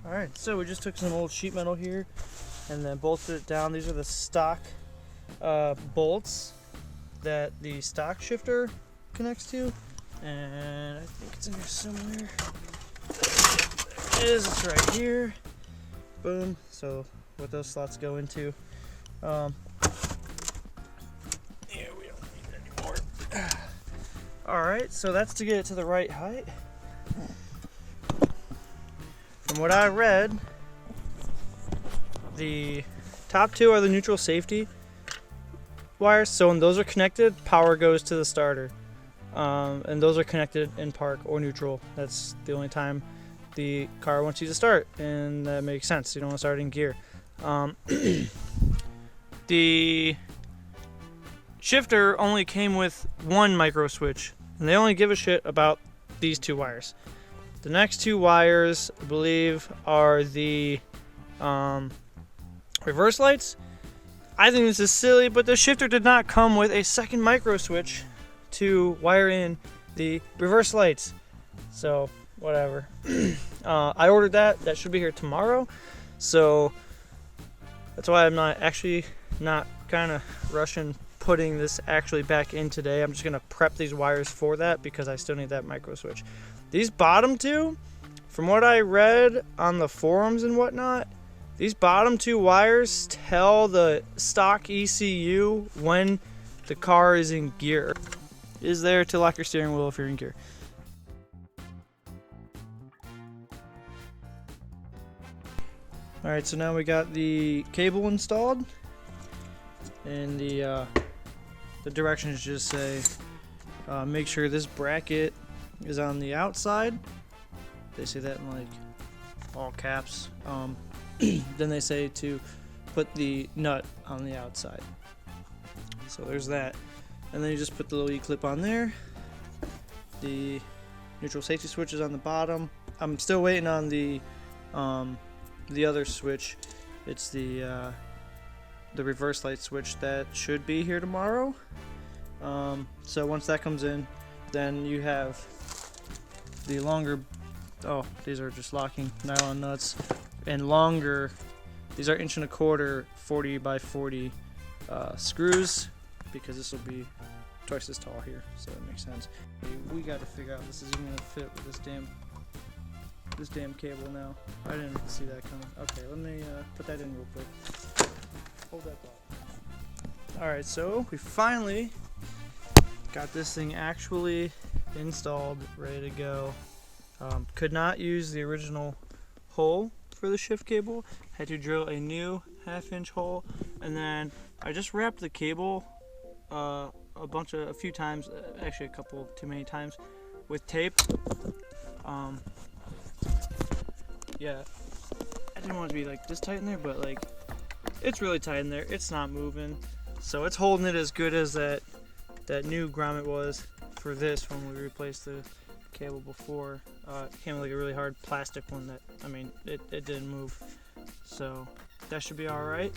Alright, so we just took some old sheet metal here and then bolted it down. These are the stock bolts that the stock shifter connects to, and I think it's in here somewhere. There it is, it's right here. Boom. So what those slots go into. Yeah, we don't need it anymore. Alright, so that's to get it to the right height. From what I read, the top two are the neutral safety wires, so when those are connected, power goes to the starter. And those are connected in park or neutral. That's the only time the car wants you to start, and that makes sense. You don't want to start in gear. The shifter only came with one micro switch, and they only give a shit about these two wires. The next two wires, I believe, are the reverse lights. I think this is silly, but the shifter did not come with a second micro switch to wire in the reverse lights. So, whatever. I ordered that. That should be here tomorrow. So, that's why I'm not kind of rushing putting this actually back in today. I'm just going to prep these wires for that because I still need that micro switch. These bottom two, from what I read on the forums and whatnot, these bottom two wires tell the stock ECU when the car is in gear. It is there to lock your steering wheel if you're in gear. Alright, so now we got the cable installed, and the directions just say make sure this bracket is on the outside. They say that in like all caps. Then they say to put the nut on the outside. So there's that. And then you just put the little E-clip on there. The neutral safety switch is on the bottom. I'm still waiting on the other switch. It's the reverse light switch that should be here tomorrow. So once that comes in, then you have the longer, these are just locking nylon nuts, and longer, these are 1.25" 40 by 40 screws, because this will be twice as tall here, so that makes sense. We got to figure out this is even gonna fit with this damn cable now. I didn't see that coming. Okay, let me put that in real quick. Hold that thought. Alright, so we finally got this thing actually installed, ready to go. Could not use the original hole for the shift cable. Had to drill a new 1/2" hole, and then I just wrapped the cable a few times, actually a couple too many times, with tape. Yeah, I didn't want it to be like this tight in there, but like it's really tight in there. It's not moving, so it's holding it as good as that new grommet was for this when we replaced the cable before. It came with like a really hard plastic one that, I mean, it didn't move, so that should be all right.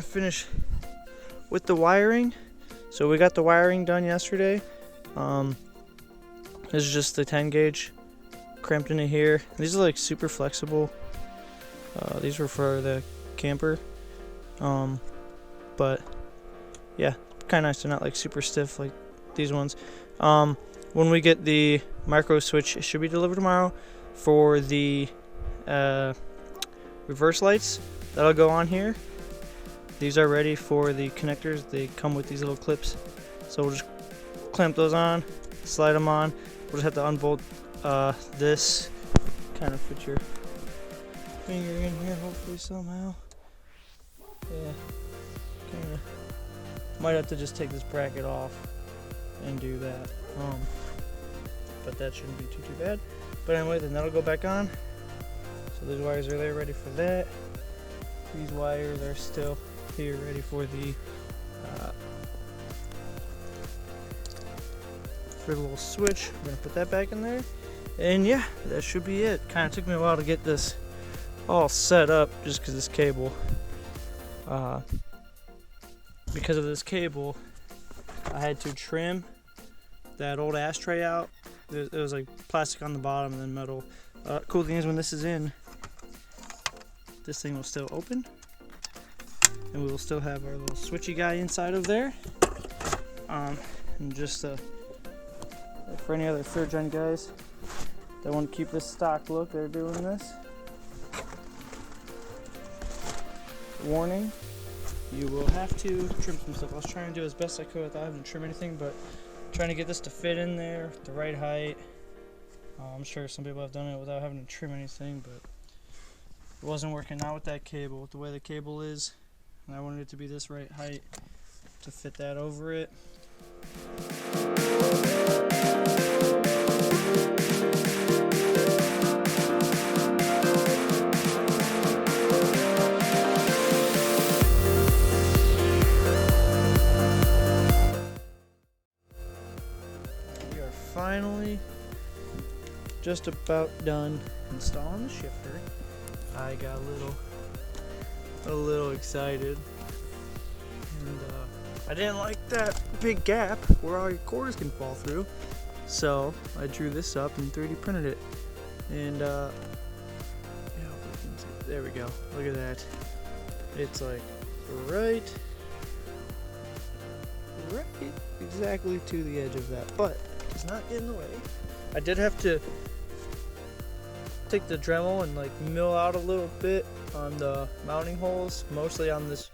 Finish with the wiring. So we got the wiring done yesterday. This is just the 10 gauge cramped into here. These are like super flexible. These were for the camper, but yeah, kind of nice. They're not like super stiff like these ones. When we get the micro switch, it should be delivered tomorrow for the reverse lights. That'll go on here. These are ready for the connectors. They come with these little clips, so we'll just clamp those on, slide them on. We'll just have to unbolt this. Kind of fit your finger in here, hopefully somehow. Yeah, kind of. Might have to just take this bracket off and do that. But that shouldn't be too bad. But anyway, then that'll go back on. So these wires are there ready for that. These wires are still here ready for the little switch. I'm gonna put that back in there, and yeah, that should be it. Kind of took me a while to get this all set up, just because this cable, I had to trim that old ashtray out. It was like plastic on the bottom and then metal Cool thing is when this is in, this thing will still open, and we will still have our little switchy guy inside of there. And just for any other third gen guys that want to keep this stock look, they're doing this. Warning, you will have to trim some stuff. I was trying to do as best I could without having to trim anything, but trying to get this to fit in there, the right height. I'm sure some people have done it without having to trim anything, but it wasn't working out with that cable, with the way the cable is. And I wanted it to be this right height to fit that over it. We are finally just about done installing the shifter. I got a little excited, and I didn't like that big gap where all your cores can fall through, so I drew this up and 3D printed it. And yeah, there we go. Look at that. It's like right exactly to the edge of that, but it's not getting in the way. I did have to take the Dremel and like mill out a little bit on the mounting holes, mostly on this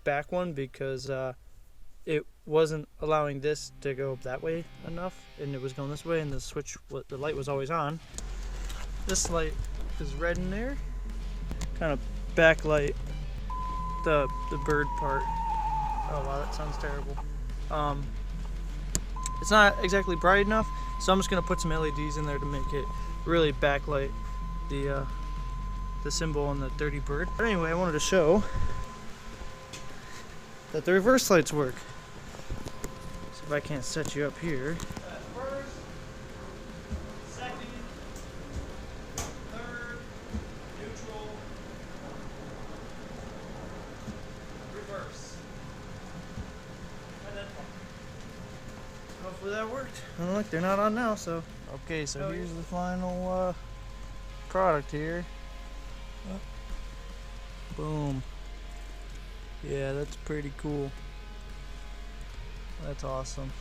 back one, because it wasn't allowing this to go that way enough, and it was going this way, and the light was always on. This light is red in there, kind of backlight the bird part. Oh wow, that sounds terrible. It's not exactly bright enough, so I'm just gonna put some LEDs in there to make it really backlight the symbol on the dirty bird. But anyway, I wanted to show that the reverse lights work. So if I can't set you up here. First, second, third, neutral, reverse, and then hopefully that worked. Oh, look, they're not on now, so. Okay, so here's the final product here. Oh. Boom. Yeah, that's pretty cool. That's awesome.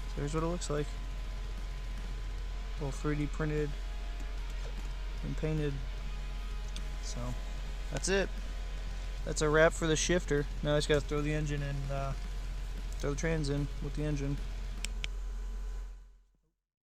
So here's what it looks like. All 3D printed and painted. So that's it. That's a wrap for the shifter. Now I just gotta throw the engine and throw the trans in with the engine.